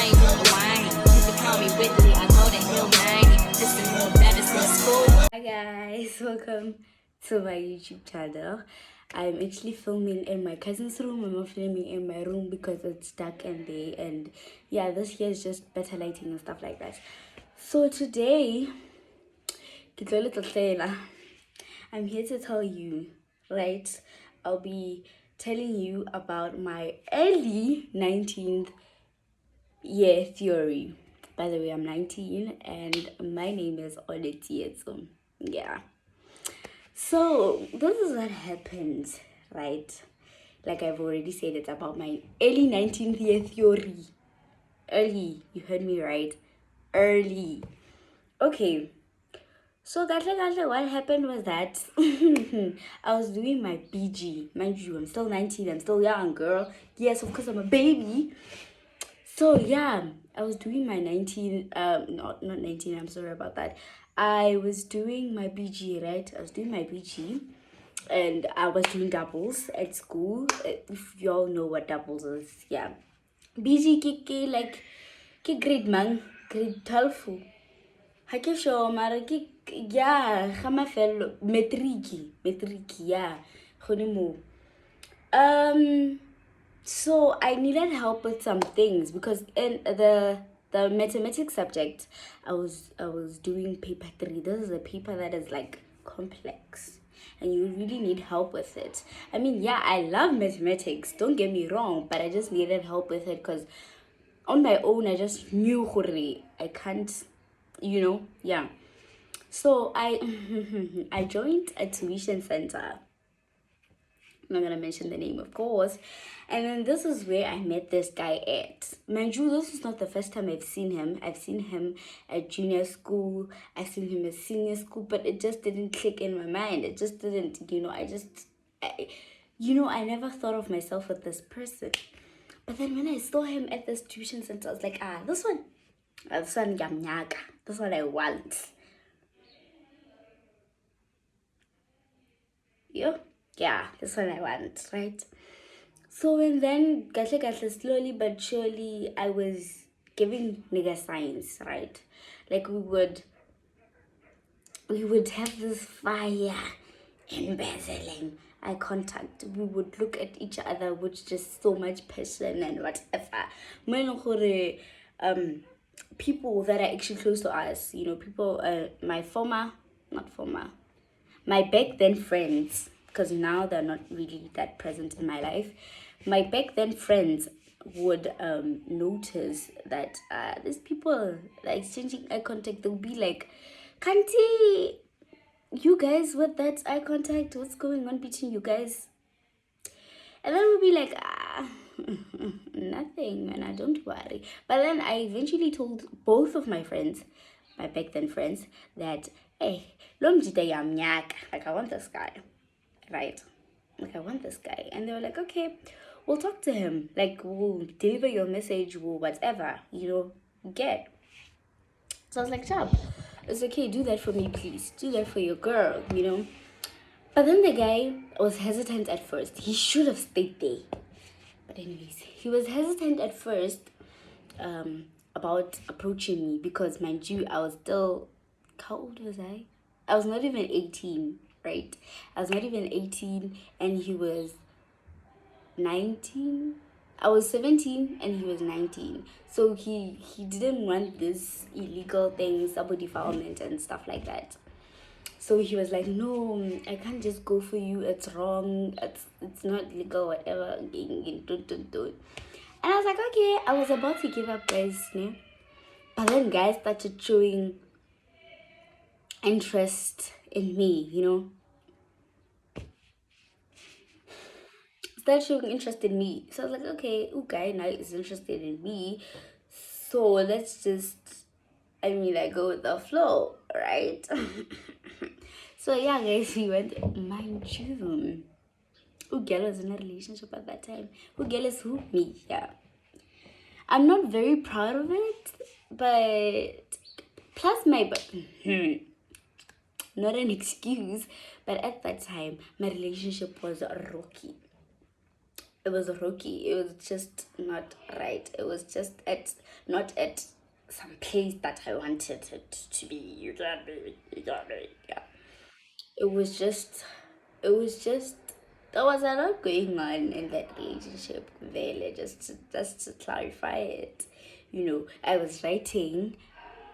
wine with the wine. You can call me Whitley, I go to Hill 90. Just a little better since school. Hi guys, welcome to my YouTube channel. I'm actually filming in my cousin's room. I'm not filming in my room because it's dark in there, and yeah, this here is just better lighting and stuff like that. So today, I'm here to tell you, right? I'll be telling you about my early 19th year theory. By the way, I'm 19 and my name is Oletietso. Yeah. So this is what happened, right? Like I've already said, it's about my early 19th year theory. Early, you heard me right? Early. Okay. So what happened was that I was doing my BG. Mind you, I'm still 19, I'm still young, girl. Yes, of course I'm a baby. So yeah, I was doing my 19, not 19, I'm sorry about that. I was doing my BG, right? I was doing my BG and I was doing doubles at school. If y'all know what doubles is, yeah. BG ke like ke grade man, grade 12. Ha ke sure mara ke yeah, ga mafelo matric, yeah. Honeymoon. So I needed help with some things because in the mathematics subject, I was doing paper 3. This is a paper that is like complex and you really need help with it. I mean, yeah, I love mathematics, don't get me wrong, but I just needed help with it because on my own I just knew I can't, yeah. So I I joined a tuition center. I'm not gonna mention the name, of course. And then this is where I met this guy at. Mind you, this is not the first time I've seen him. I've seen him at junior school. I've seen him at senior school, but it just didn't click in my mind. It just didn't, I never thought of myself with this person. But then when I saw him at this tuition center, I was like, this one yamnyaka. This one I want. Yeah, that's what I want, right? So and then slowly but surely I was giving nigga signs, right? Like we would have this fire, embezzling eye contact. We would look at each other with just so much passion and whatever. People that are actually close to us, people, my back then friends, because now they're not really that present in my life. My back then friends would notice that these people are exchanging eye contact. They'll be like, Kanti, you guys, with that eye contact, what's going on between you guys? And then we'll be like, nothing, man, don't worry. But then I eventually told both of my friends, my back then friends, that, hey, like I want this guy, right? Like I want this guy. And they were like, okay, we'll talk to him. Like we'll deliver your message, we'll whatever, get. So I was like, Chap, it's okay, do that for me, please. Do that for your girl, But then the guy was hesitant at first. He should have stayed there. But anyways, he was hesitant at first about approaching me because, mind you, I was still, how old was I? I was not even 18, right? I was not even 18 and he was 19. I was 17 and he was 19. So he didn't want this illegal things, double defilement and stuff like that. So he was like, no, I can't just go for you. It's wrong. It's not legal, whatever. And I was like, okay. I was about to give up, guys. But then guys started showing interest in me, Started showing interest in me. So I was like, okay, guy now is interested in me. So let's just, go with the flow, right? So yeah, guys, we went, mind you, girl was in a relationship at that time. Girl is who? Me, yeah. I'm not very proud of it, but plus not an excuse, but at that time, my relationship was rocky. it was rocky. It was just not right. It was just not at some place that I wanted it to be. You got me. You got me. Yeah. It was just. It was just. There was a lot going on in that relationship. Really, just to clarify it, I was writing.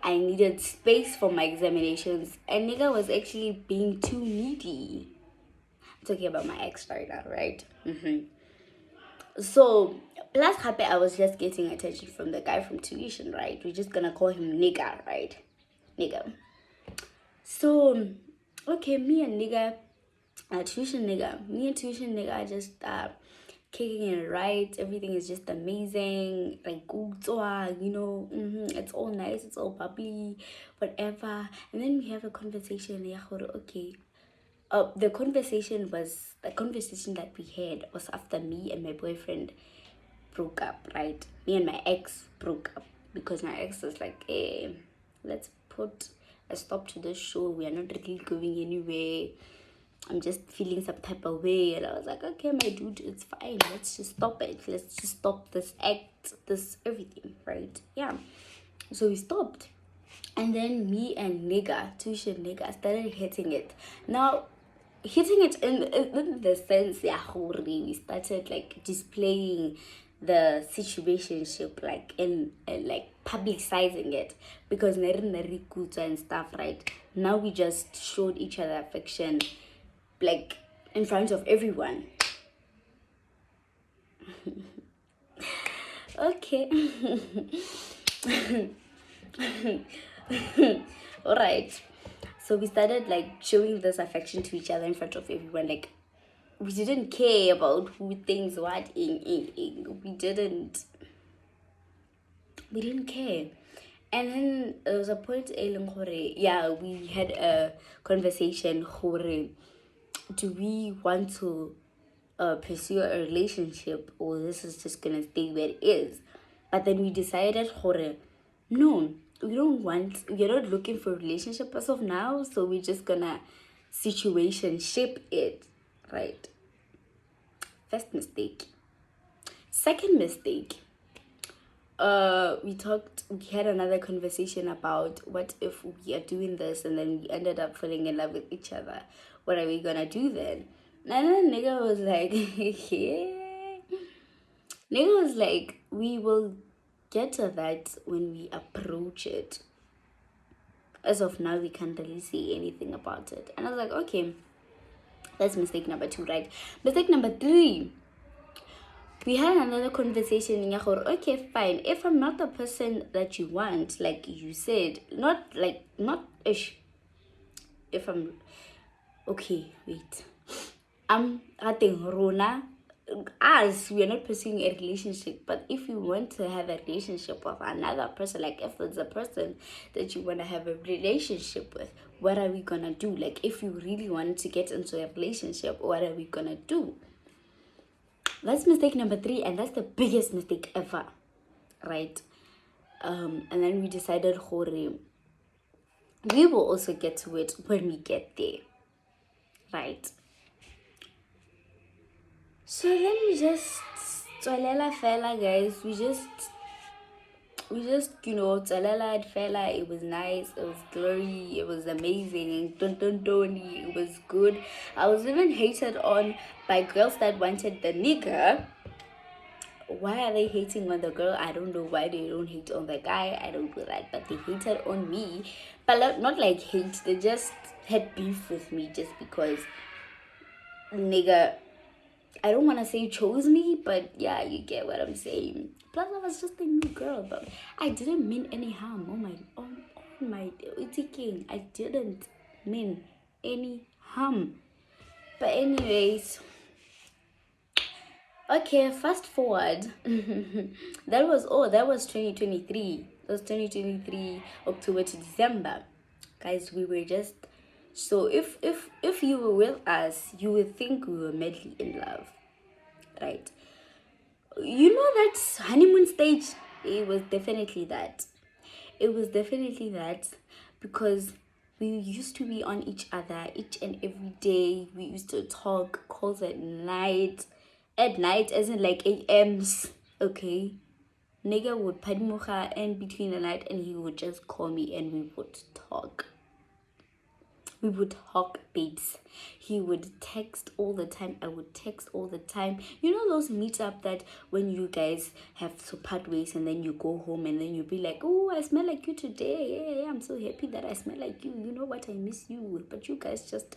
I needed space for my examinations, and nigga was actually being too needy. I'm talking about my ex right now, right? So, plus happy, I was just getting attention from the guy from tuition, right? We're just gonna call him nigga, right? Nigga. So, okay, me and tuition nigga are just kicking it right. Everything is just amazing. Like, it's all nice, it's all bubbly, whatever. And then we have a conversation, okay. The conversation that we had was after me and my boyfriend broke up, right? Me and my ex broke up because my ex was like, hey, let's put a stop to this show. We are not really going anywhere. I'm just feeling some type of way. And I was like, okay, my dude, it's fine. Let's just stop it. Let's just stop this act, this everything, right? Yeah. So we stopped. And then me and tuition nigga, started hitting it. Now, hitting it in the sense, yeah, we started like displaying the situationship, like in like publicizing it, because nari kuta and stuff, right? Now we just showed each other affection, like in front of everyone. Okay. All right. So we started like showing this affection to each other in front of everyone. Like, we didn't care about who thinks what. We didn't care. And then there was a point, yeah, we had a conversation, do we want to pursue a relationship, or this is just gonna stay where it is? But then we decided, no, we're not looking for a relationship as of now, so we're just gonna situationship it, right? First mistake. Second mistake, we had another conversation about what if we are doing this and then we ended up falling in love with each other. What are we gonna do then? And then nigga was like, yeah. Nigga was like, we will get to that when we approach it. As of now, we can't really say anything about it. And I was like, okay, that's mistake number 2, right? Mistake number 3, we had another conversation in Yahoo. Okay, fine. If I'm not the person that you want, like you said, if I'm okay, wait. I'm ating Rona. Us, we are not pursuing a relationship, but if you want to have a relationship with another person, like if it's a person that you want to have a relationship with, what are we gonna do? Like, if you really want to get into a relationship, what are we gonna do? That's mistake number 3, and that's the biggest mistake ever, right? And then we decided, we will also get to it when we get there, right? So then we just Tsalela fella, guys. We just Tsalela fella. It was nice. It was glory. It was amazing. It was good. I was even hated on by girls that wanted the nigga. Why are they hating on the girl? I don't know why they don't hate on the guy. I don't know that, but they hated on me. But not like hate. They just had beef with me just because nigga, I don't want to say chose me, but yeah, you get what I'm saying. Plus, I was just a new girl, but I didn't mean any harm. On my king, I didn't mean any harm. But anyways, okay, fast forward. that was 2023. That was 2023 October to December, guys. We were just so if you were with us, you would think we were madly in love, right? You know that honeymoon stage, it was definitely that. It was definitely that, because we used to be on each other each and every day. We used to talk calls at night, at night, as in like AMs, okay? Nigga would padimucha in between the night and he would just call me and we would talk. We would talk, babes. He would text all the time. I would text all the time. You know those meetup that when you guys have to part ways and then you go home and then you be like, oh, I smell like you today. Yeah, I'm so happy that I smell like you. You know what? I miss you. But you guys just...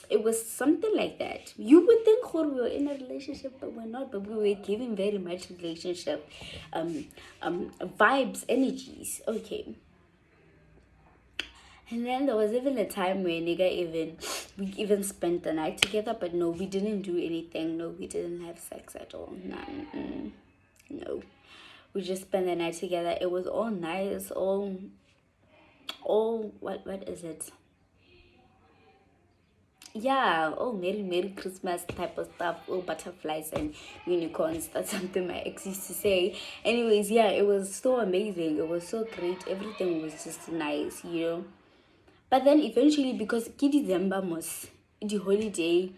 It was something like that. You would think we were in a relationship, but we're not. But we were giving very much relationship vibes, energies. Okay. And then there was even a time where we even spent the night together, but no, we didn't do anything. No, we didn't have sex at all. No, we just spent the night together. It was all nice, all what is it? Yeah, oh, Merry Christmas type of stuff, oh, butterflies and unicorns. That's something my ex used to say. Anyways, yeah, it was so amazing. It was so great. Everything was just nice, you know. But then eventually, because December was the holiday,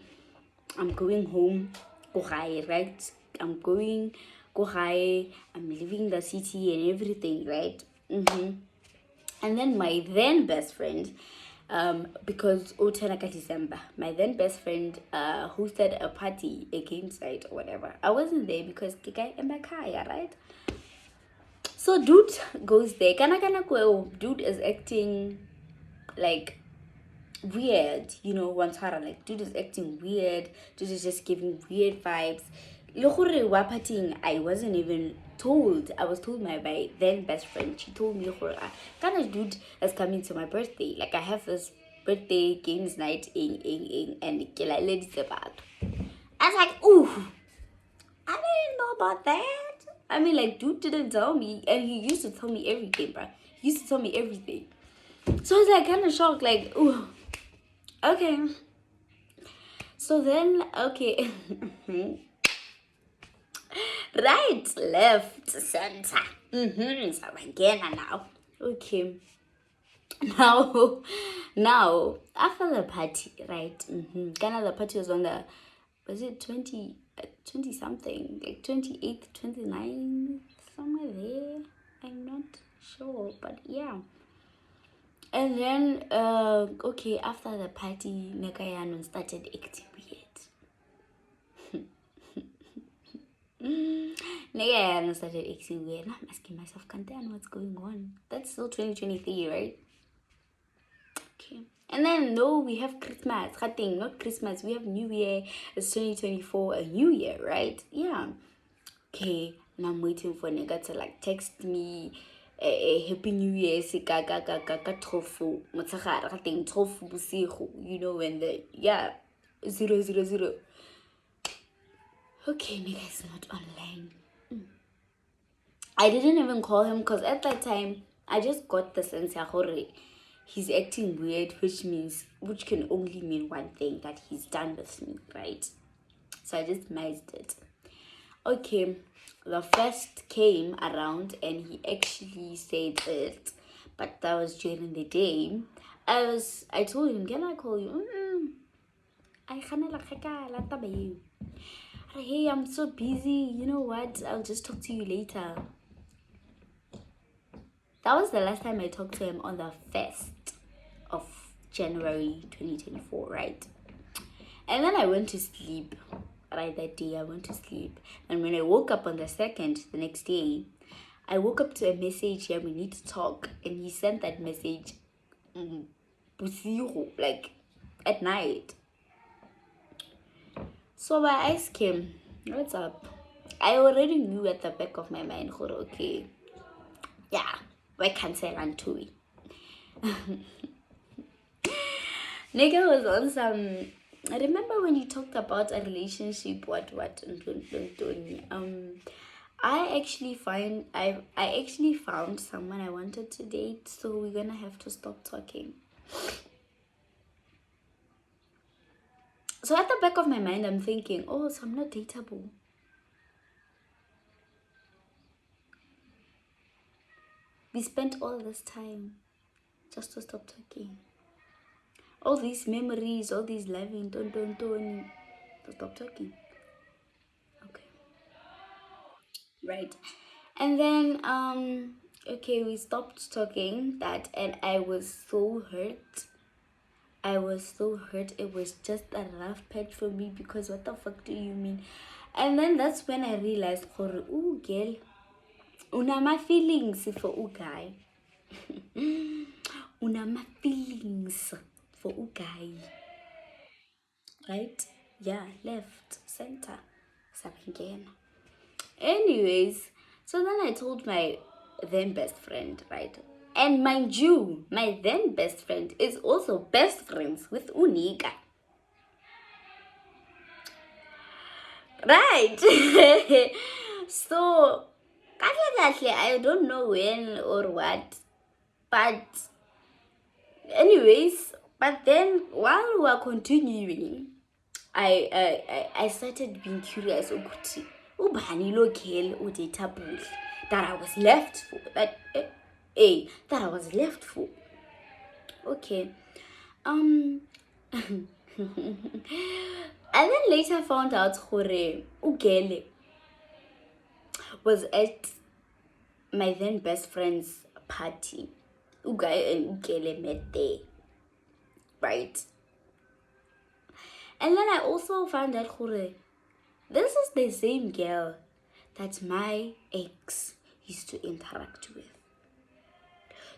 I'm going home, go high, right? I'm going go high. I'm leaving the city and everything, right? And then my then best friend, because Otanaka December, my then best friend hosted a party, a game site or whatever. I wasn't there because Kika and Bakaya, right? So dude goes there. Dude is acting like weird, you know, like dude is acting weird, dude is just giving weird vibes. I wasn't even told. I was told my then best friend. She told me kind of dude is coming to my birthday. Like I have this birthday games night and kila ladies about. I was like, ooh, I didn't know about that. I mean, like, dude didn't tell me, and he used to tell me everything, bro. He used to tell me everything. So I was like kind of shocked, like, ooh, okay. So then, okay. Right, left, center. So again now. Okay. Now, after the party, right? Kind the party was on the, was it 20 something, like 28th, 29th, somewhere there. I'm not sure, but yeah. And then, okay, after the party, Nekayano started acting weird. Nekayano started acting weird. And I'm asking myself, Kantan, what's going on? That's still 2023, right? Okay. And then, no, we have Christmas. Not Christmas. We have New Year. It's 2024, a New Year, right? Yeah. Okay. And I'm waiting for Nega to, like, text me. Happy New Year, tofu, tofu busiku, you know, when the 000. Okay, nigga is not online. I didn't even call him because at that time I just got the sense he's acting weird, which can only mean one thing, that he's done with me, right? So I just missed it. Okay, the first came around and he actually said it, but that was during the day. I told him, can I call you? Hey, I'm so busy. You know what? I'll just talk to you later. That was the last time I talked to him, on the 1st of January 2024, right? And then I went to sleep. Right, that day I went to sleep, and when I woke up on the 2nd, the next day, I woke up to a message here, we need to talk, and he sent that message like at night. So I asked him, what's up? I already knew at the back of my mind, okay, yeah, why can't I run to it? Nigga was on some... I remember when you talked about a relationship, what, I actually found someone I wanted to date, so we're gonna have to stop talking. So at the back of my mind, I'm thinking, oh, so I'm not dateable. We spent all this time just to stop talking. All these memories, all these loving, to stop talking. right? And then okay, we stopped talking that, and I was so hurt. I was so hurt. It was just a rough patch for me, because what the fuck do you mean? And then that's when I realized, oh girl, una my feelings for a guy. Una my feelings for a guy. Right? Yeah, left, center, again. Anyways, so then I told my then best friend, right? And mind you, my then best friend is also best friends with Unika. Right. So, I don't know when or what, but anyways, but then while we were continuing, I started being curious ukuthi ubani lo girl udateable that I was left for, that I was left for. Okay. And then later found out gore ugele was at my then best friend's party. Ugai and ugele met there, right? And then I also found out gore this is the same girl that my ex used to interact with.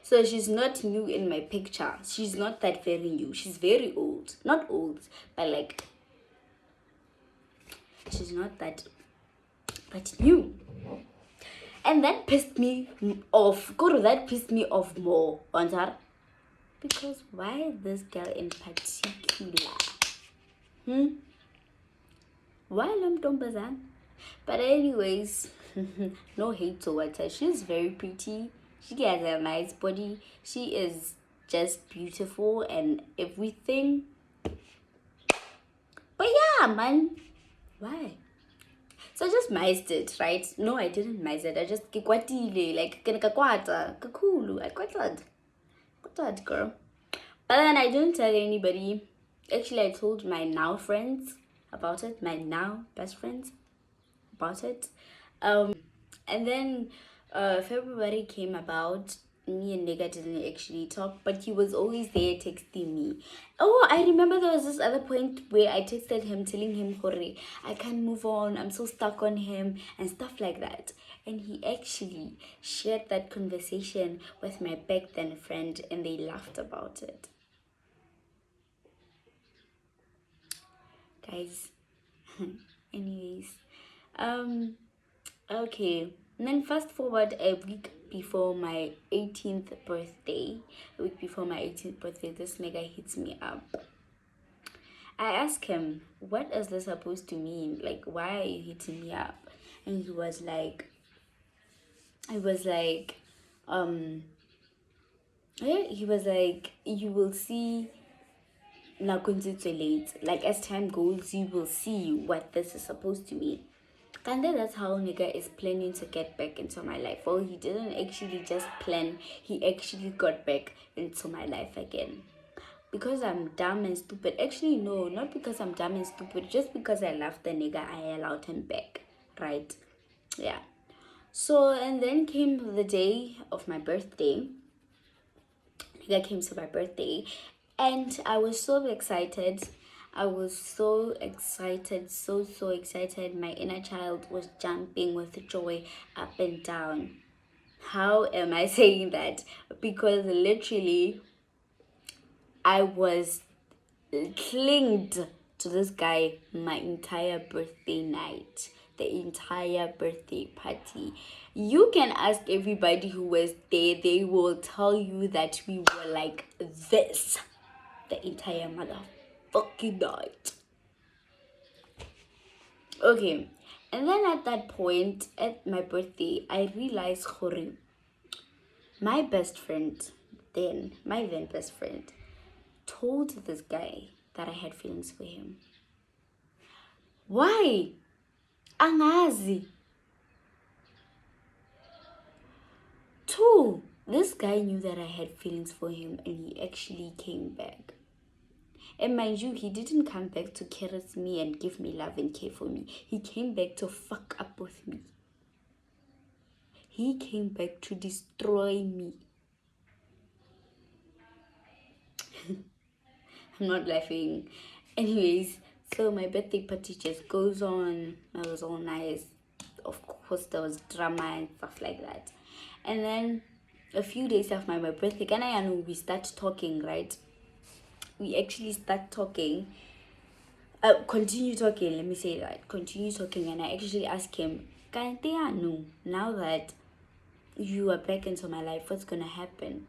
So she's not new in my picture. She's not that very new. She's very old. Not old, but like, she's not that new. And that pissed me off. That pissed me off more, Ansar. Because why this girl in particular? Why Lamtombazan? But anyways, no hate towards her. She's very pretty. She has a nice body. She is just beautiful and everything. But yeah, man. Why? So I just miced it, right? No, I didn't mice it. I just kikwatile, like kenakakwata, kakulu. I kwatad, girl. But then I didn't tell anybody. Actually, I told my now friends about it. My now best friends about it. And then February came about. Me and Nigga didn't actually talk, but he was always there texting me. Oh, I remember there was this other point where I texted him telling him, Hore, I can't move on, I'm so stuck on him, and stuff like that. And he actually shared that conversation with my back then friend, and they laughed about it. Guys, anyways, okay. And then fast forward a week before my 18th birthday. A week before my 18th birthday, this nigga hits me up. I asked him, what is this supposed to mean? Like, why are you hitting me up? And he was like, you will see, like as time goes, you will see what this is supposed to mean. And then that's how nigga is planning to get back into my life. Well, he didn't actually just plan, he actually got back into my life again. Because I'm dumb and stupid. Actually, no, not because I'm dumb and stupid. Just because I loved the nigga, I allowed him back. Right? Yeah. So, and then came the day of my birthday. Nigga came to my birthday. And I was so excited. I was so excited, so excited. My inner child was jumping with joy up and down. How am I saying that? Because literally, I was clinged to this guy my entire birthday night, the entire birthday party. You can ask everybody who was there, they will tell you that we were like this the entire motherfucking night. Okay, and then at that point, at my birthday, I realized my best friend, my then best friend, told this guy that I had feelings for him. Why? Angazi. 2, this guy knew that I had feelings for him and he actually came back. And mind you, he didn't come back to caress me and give me love and care for me. He came back to fuck up with me. he came back to destroy me. I'm not laughing. Anyways, so my birthday party just goes on. It was all nice. Of course, there was drama and stuff like that. And then a few days after my birthday, we start talking, right? We actually start talking. Continue talking. Let me say that. Continue talking, and I actually ask him, "Kantianu, now that you are back into my life, what's gonna happen?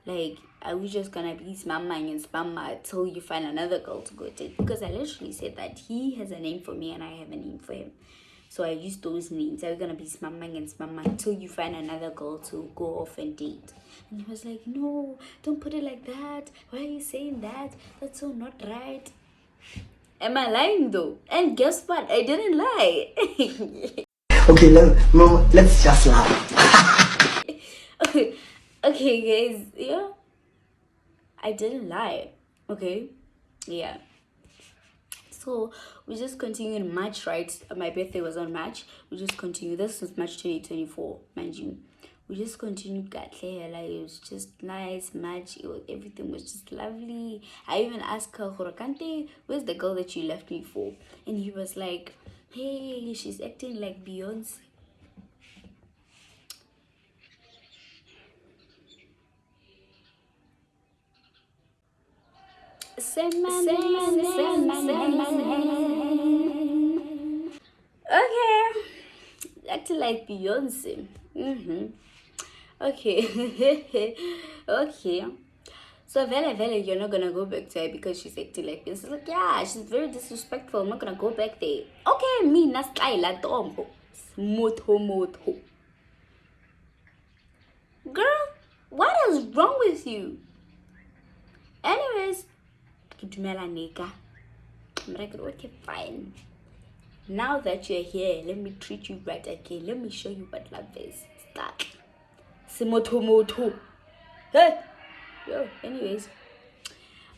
Like, are we just gonna be smamming and spamma till you find another girl to go date?" Because I literally said that he has a name for me and I have a name for him. So I used those names. Are we gonna be smamming and spamma until you find another girl to go off and date? And he was like, "No, don't put it like that. Why are you saying that? That's so not right." Am I lying though? And guess what? I didn't lie. Okay, let's just laugh. Okay, guys, yeah, I didn't lie. Okay, yeah. So we just continued in March, right? My birthday was on March. We just continued. This was March 2024, mind you. We just continued, got clear, like it was just nice, March. Everything was just lovely. I even asked her, "Horokante, where's the girl that you left me for?" And he was like, "Hey, she's acting like Beyonce." Okay, acting like Beyonce. Okay. Okay. So Vele, you're not gonna go back to her because she's acting like this. It's like, yeah, she's very disrespectful. I'm not gonna go back there. Okay, me nastayla tombo. Moto. Girl, what is wrong with you? Anyways, Kitumela nigga. I'm like, okay, fine. Now that you're here, let me treat you right again. Let me show you what love is. Start. Simoto. Hey! Yo, anyways.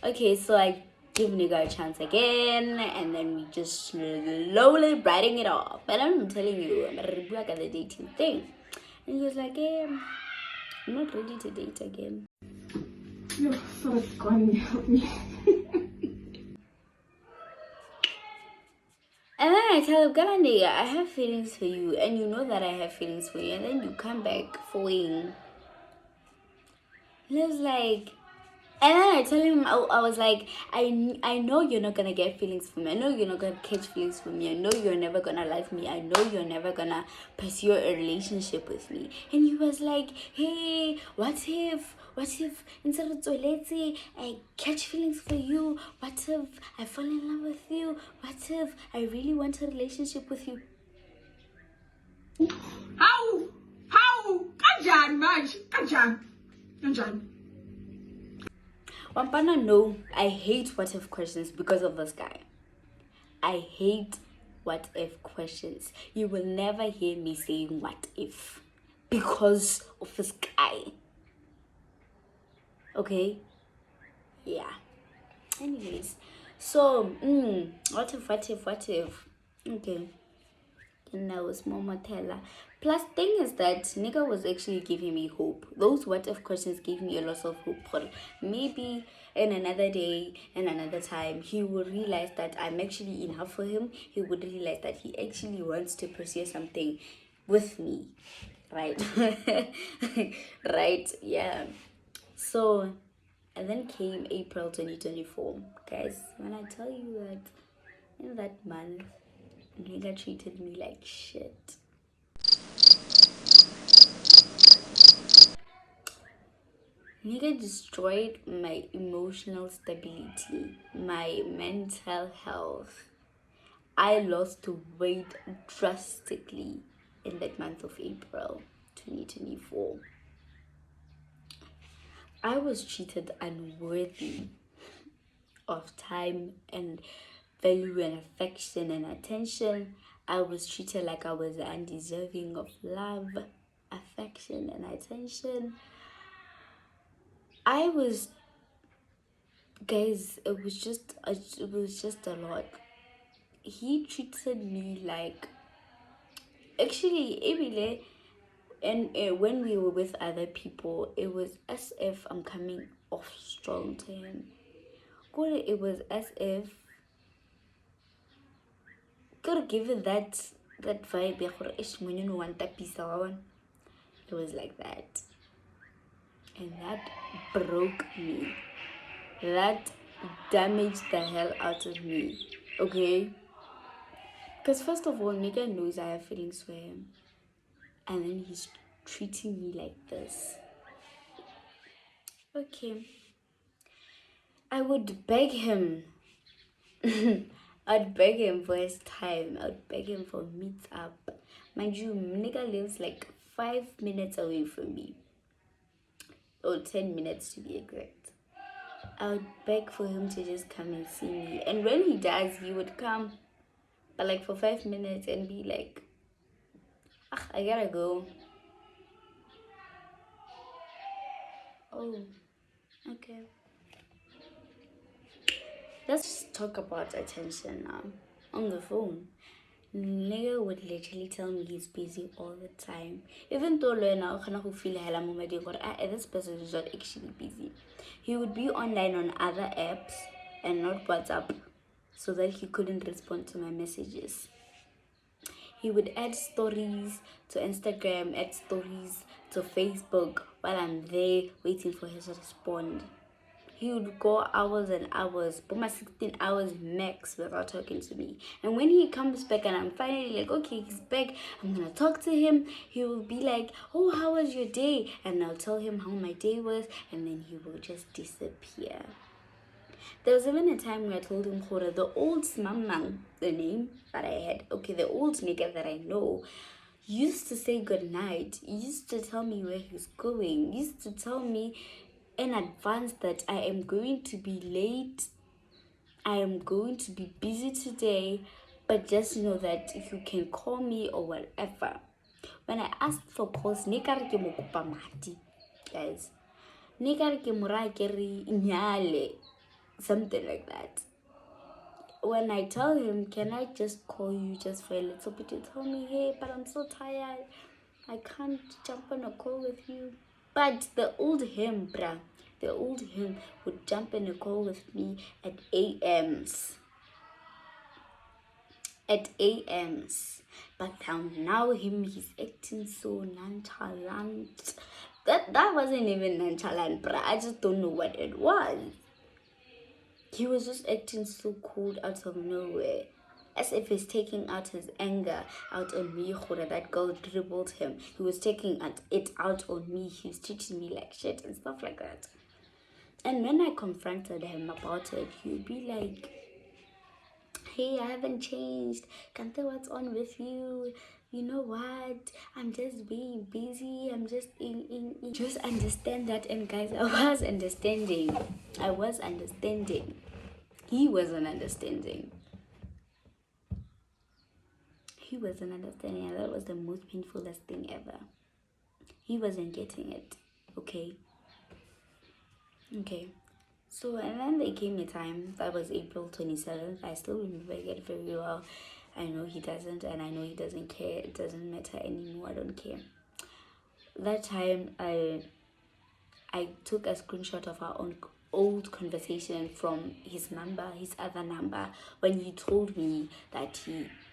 Okay, so I give nigga a chance again, and then we just slowly writing it off. But I'm telling you, I'm back at the dating thing. And he was like, hey, I'm not ready to date again. You're so funny. Help me. And then I tell him, Galandiga, I have feelings for you, and you know that I have feelings for you, and then you come back following. And I was like, and then I tell him, I was like, I know you're not gonna get feelings for me. I know you're not gonna catch feelings for me. I know you're never gonna like me. I know you're never gonna pursue a relationship with me. And he was like, hey, what if instead of Toleti, I catch feelings for you? What if I fall in love with you? What if I really want a relationship with you? How? Kanjan, Maj. Kanjan. Wampana, no, I hate what if questions because of this guy. I hate what if questions. You will never hear me saying what if because of this guy. Okay? Yeah. Anyways, so, what if? Okay. And that was Momotella. Plus, thing is that nigga was actually giving me hope. Those what if questions gave me a lot of hope. For maybe in another day, in another time, he would realize that I'm actually enough for him. He would realize that he actually wants to pursue something with me. Right? Right? Yeah. So, and then came April 2024. Guys, when I tell you that in that month, nigga treated me like shit. Nigga destroyed my emotional stability, my mental health. I lost weight drastically in that month of April 2024. I was treated unworthy of time and value and affection and attention. I was treated like I was undeserving of love, affection, and attention. Guys, it was just a lot. He treated me like, actually, Emile, And when we were with other people, it was as if I'm coming off strong to him. It was as if gotta give it that vibe. It was like that, and that broke me. That damaged the hell out of me. Okay, because first of all, nigga knows I have feelings for him, and then he's treating me like this. Okay, I would beg him. I'd beg him for his time. I'd beg him for meet up. Mind you, nigga lives like 5 minutes away from me, or 10 minutes to be exact. I would beg for him to just come and see me, and when he does, he would come, but like for 5 minutes and be like, I gotta go. Oh, okay. Let's talk about attention now. On the phone, nigga would literally tell me he's busy all the time. Even though now I feel this person is not actually busy. He would be online on other apps and not WhatsApp, so that he couldn't respond to my messages. He would add stories to Instagram, add stories to Facebook while I'm there waiting for him to respond. He would go hours and hours, but my 16 hours max without talking to me. And when he comes back and I'm finally like, okay, he's back, I'm gonna talk to him, he will be like, oh, how was your day? And I'll tell him how my day was, and then he will just disappear. There was even a time where I told him, the old mamang, the name that I had, the old nigga that I know, used to say goodnight, used to tell me where he's going, used to tell me in advance that I am going to be late, I am going to be busy today, but just know that if you can call me or whatever. When I asked for calls, guys, something like that. When I tell him, can I just call you just for a little bit, he tell me, hey, but I'm so tired, I can't jump on a call with you. But the old him, the old him would jump in a call with me at AMs. At AMs. But now he's acting so nonchalant. That wasn't even nonchalant, bruh. I just don't know what it was. He was just acting so cold out of nowhere. As if he's taking out his anger out on me. That girl dribbled him. He was taking it out on me. He was treating me like shit and stuff like that. And when I confronted him about it, he would be like, hey, I haven't changed. Can't tell what's on with you. You know what? I'm just being busy. I'm just Just understand that. And guys, I was understanding. He wasn't understanding. And that was the most painfulest thing ever. He wasn't getting it. Okay. So, and then there came a time, that was April 27th. I still remember it very well. I know he doesn't, and I know he doesn't care. It doesn't matter anymore. I don't care. That time, I took a screenshot of our old conversation from his other number, when he told me that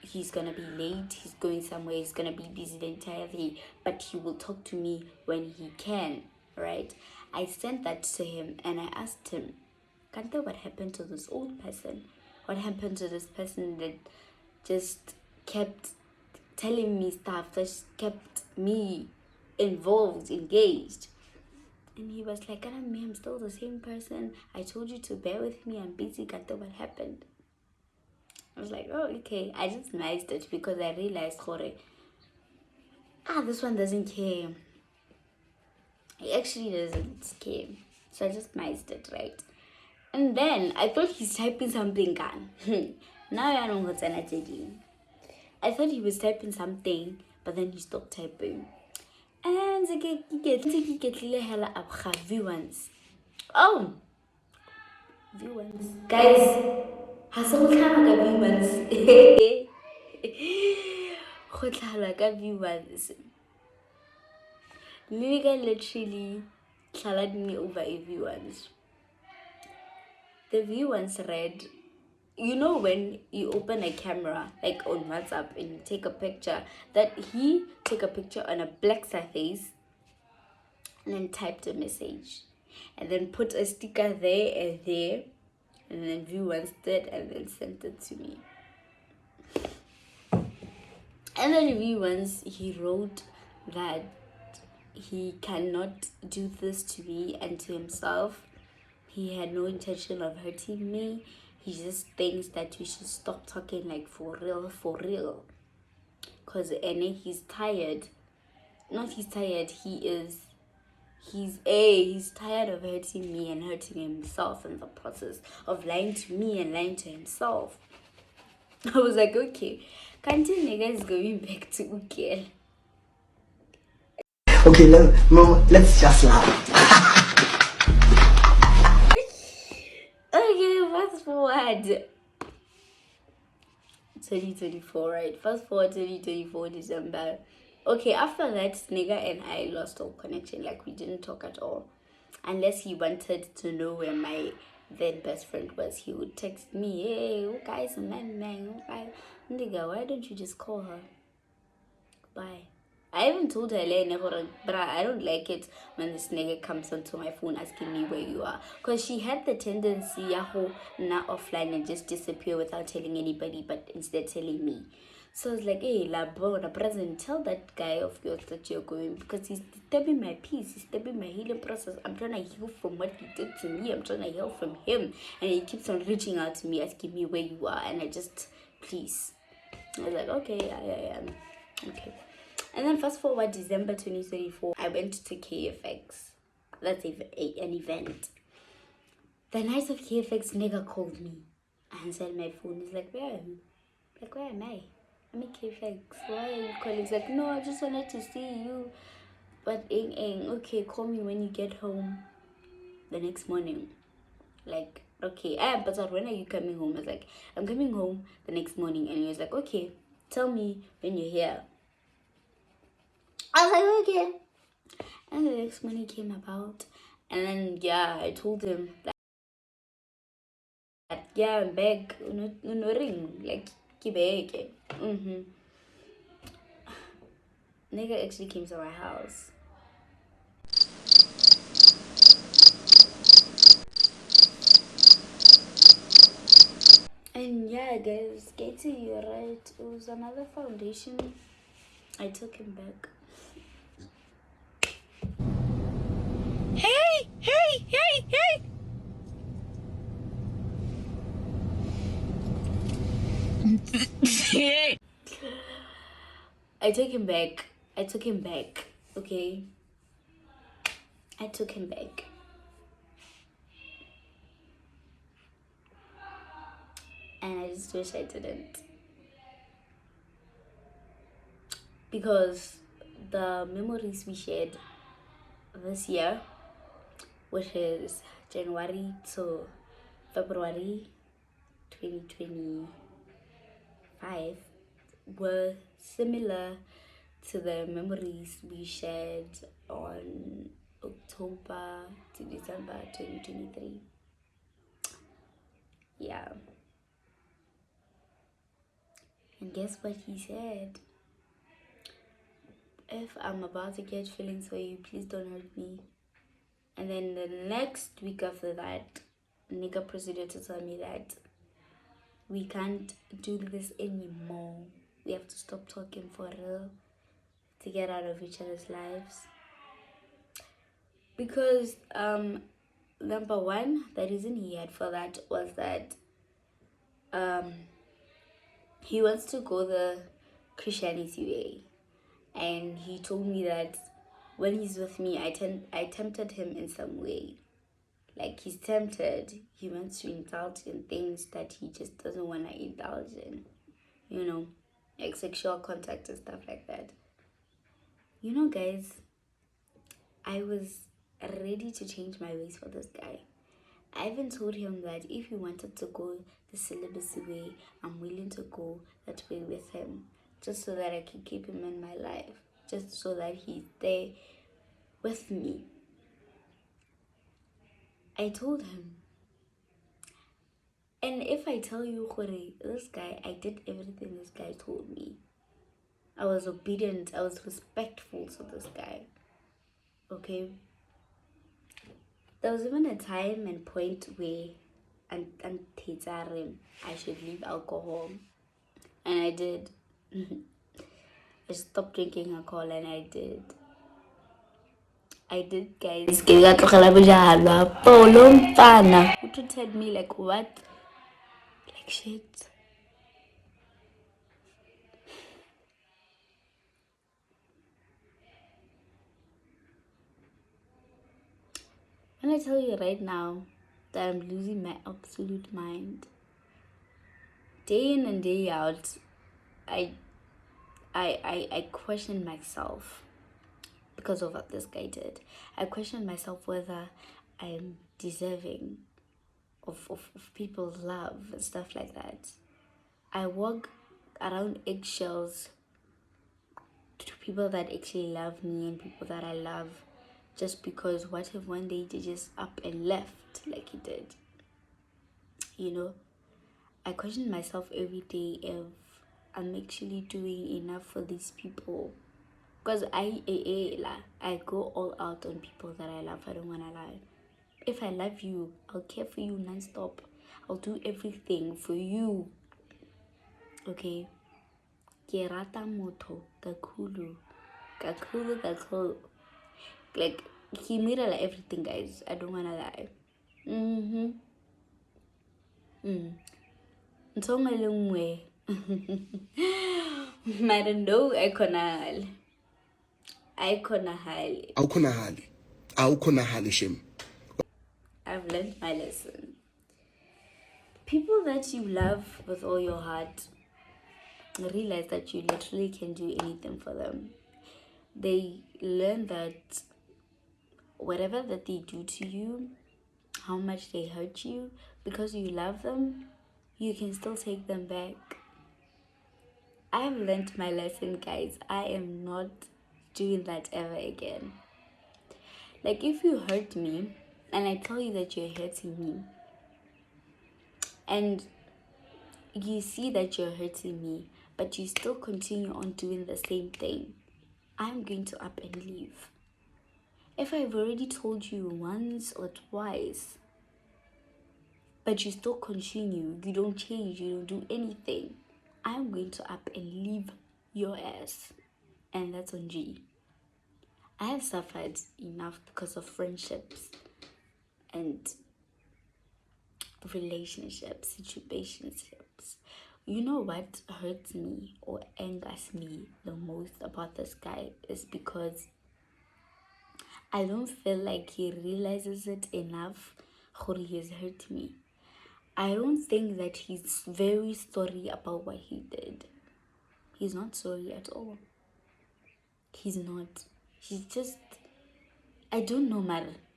he's gonna be late, he's going somewhere, he's gonna be busy the entire day, but he will talk to me when he can, right? I sent that to him and I asked him, Kante, what happened to this old person? What happened to this person that just kept telling me stuff, that kept me involved, engaged? And he was like, I'm still the same person. I told you to bear with me. I'm busy. Kante, what happened? I was like, oh, okay. I just missed it because I realized, this one doesn't care. He actually doesn't care. So I just missed it, right? And then I thought he's typing something. Now I know what's energy. I thought he was typing something, but then he stopped typing. And viewers. Oh, viewers, guys, viewers. Nigga literally colored me over a view once. The view once read, you know when you open a camera like on WhatsApp and you take a picture, that he took a picture on a black surface and then typed a message and then put a sticker there and there and then view once did and then sent it to me. And then view once he wrote that he cannot do this to me and to himself. He had no intention of hurting me. He just thinks that we should stop talking like for real. Cause he's tired. Not he's tired, he's tired of hurting me and hurting himself in the process of lying to me and lying to himself. I was like, okay, can't you niggas going back to Ukel? Okay, let's just laugh. Okay, fast forward 2024, right? Fast forward 2024 December. Okay, after that, nigga and I lost all connection. Like, we didn't talk at all. Unless he wanted to know where my then best friend was, he would text me, hey, you guys, man, okay. Nigga, why don't you just call her? Bye. I even told her, but I don't like it when this nigga comes onto my phone asking me where you are. Because she had the tendency, not offline and just disappear without telling anybody, but instead telling me. So I was like, hey, la bro, the president, tell that guy of yours that you're going, because he's disturbing my peace, he's disturbing my healing process. I'm trying to heal from what he did to me. I'm trying to heal from him. And he keeps on reaching out to me, asking me where you are. And I just, please. I was like, okay, I am. Okay. And then fast forward December 2024, I went to KFX. That's an event. The night of KFX, nigga called me. I answered my phone. He's like, where are you? Like, where am I? I'm at KFX. Why are you calling? He's like, no, I just wanted to see you. But, okay, call me when you get home the next morning. Like, okay, but when are you coming home? I was like, I'm coming home the next morning. And he was like, okay, tell me when you're here. I was like, okay. And the next morning came about. And then, I told him that, I'm back. No ring. Like, back. Nigga actually came to my house. And guys, Katie, you're right. It was another foundation. I took him back. Hey! I took him back. Okay? I took him back. And I just wish I didn't. Because the memories we shared this year, which is January to February 2025, were similar to the memories we shared on October to December 2023. Yeah. And guess what he said? If I'm about to catch feelings for you, please don't hurt me. And then the next week after that, nigga proceeded to tell me that we can't do this anymore. We have to stop talking for real to get out of each other's lives. Because number one, the reason he had for that was that he wants to go the Christianity way. And he told me that when he's with me, I tempted him in some way. Like, he's tempted. He wants to indulge in things that he just doesn't want to indulge in. You know, like sexual contact and stuff like that. You know, guys, I was ready to change my ways for this guy. I even told him that if he wanted to go the celibacy way, I'm willing to go that way with him. Just so that I can keep him in my life. Just so that he's there with me. I told him. And if I tell you, Hore, this guy, I did everything this guy told me. I was obedient. I was respectful to this guy. Okay? There was even a time and point where I should leave alcohol. And I did. I stopped drinking alcohol and I did. I did, guys. Who treated me like what? Like shit. When I tell you right now that I'm losing my absolute mind, day in and day out, I question myself because of what this guy did. I question myself whether I'm deserving of people's love and stuff like that. I walk around eggshells to people that actually love me and people that I love, just because what if one day they just up and left like he did? You know, I question myself every day if I'm actually doing enough for these people. Because I go all out on people that I love. I don't want to lie. If I love you, I'll care for you non-stop. I'll do everything for you. Okay? Ke rata motho kakhulu. Like, he made like everything, guys. I don't want to lie. Ntonga le nngwe. Mara no, I khonahale. Awukhonahali shem. I've learned my lesson. People that you love with all your heart realize that you literally can do anything for them. They learn that whatever that they do to you, how much they hurt you, because you love them, you can still take them back. I've learned my lesson, guys. I am not doing that ever again. Like, if you hurt me and I tell you that you're hurting me, and you see that you're hurting me, but you still continue on doing the same thing, I'm going to up and leave. If I've already told you once or twice, but you still continue, you don't change, you don't do anything, I'm going to up and leave your ass. And that's on G. I have suffered enough because of friendships and relationships, situationships. You know what hurts me or angers me the most about this guy is because I don't feel like he realizes it enough how he has hurt me. I don't think that he's very sorry about what he did. He's not sorry at all. He's not. He's just, I don't know,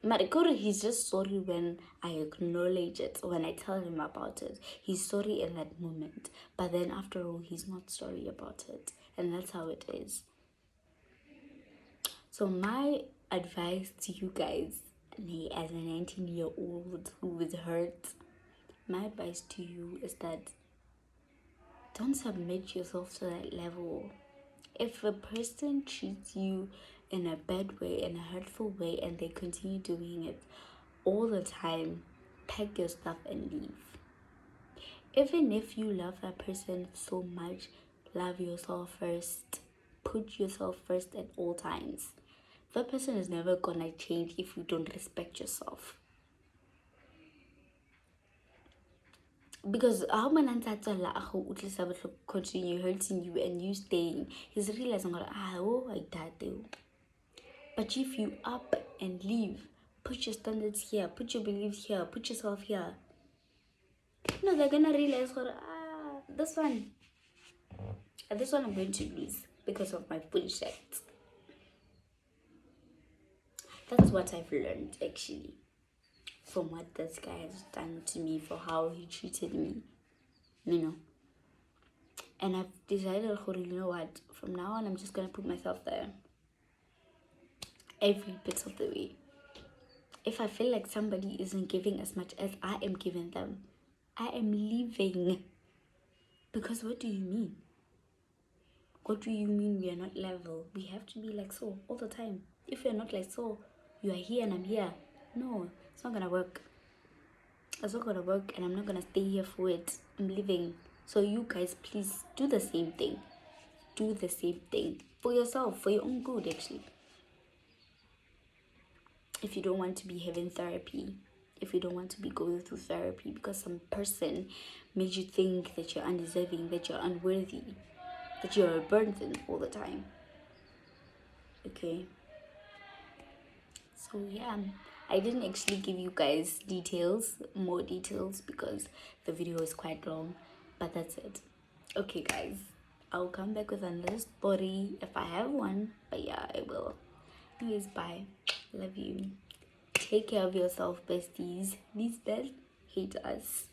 Marikori, he's just sorry when I acknowledge it, when I tell him about it. He's sorry in that moment. But then after all, he's not sorry about it. And that's how it is. So my advice to you guys, as a 19-year-old who is hurt, my advice to you is that don't submit yourself to that level. If a person treats you in a bad way, in a hurtful way, and they continue doing it all the time, pack your stuff and leave. Even if you love that person so much, love yourself first. Put yourself first at all times. That person is never gonna change if you don't respect yourself. Because how many times continue hurting you and you staying, he's realizing like that. But if you up and leave, put your standards here, put your beliefs here, put yourself here, they're gonna realize this one I'm going to lose because of my bullshit. That's what I've learned, actually, from what this guy has done to me, for how he treated me, And I've decided, you know what, from now on, I'm just going to put myself there. every bit of the way. If I feel like somebody isn't giving as much as I am giving them, I am leaving. Because what do you mean? What do you mean we are not level? We have to be like so all the time. If you're not like so, you are here and I'm here. No, it's not gonna work. It's not gonna work, and I'm not gonna stay here for it. I'm leaving. So you guys, please do the same thing. Do the same thing for yourself, for your own good, actually. If you don't want to be having therapy, if you don't want to be going through therapy because some person made you think that you're undeserving, that you're unworthy, that you're a burden all the time. Okay. So yeah, I didn't actually give you guys more details, because the video is quite long, but that's it. Okay guys, I'll come back with another story if I have one, but yeah, I will. Anyways, bye. Love you. Take care of yourself, besties. These men hate us.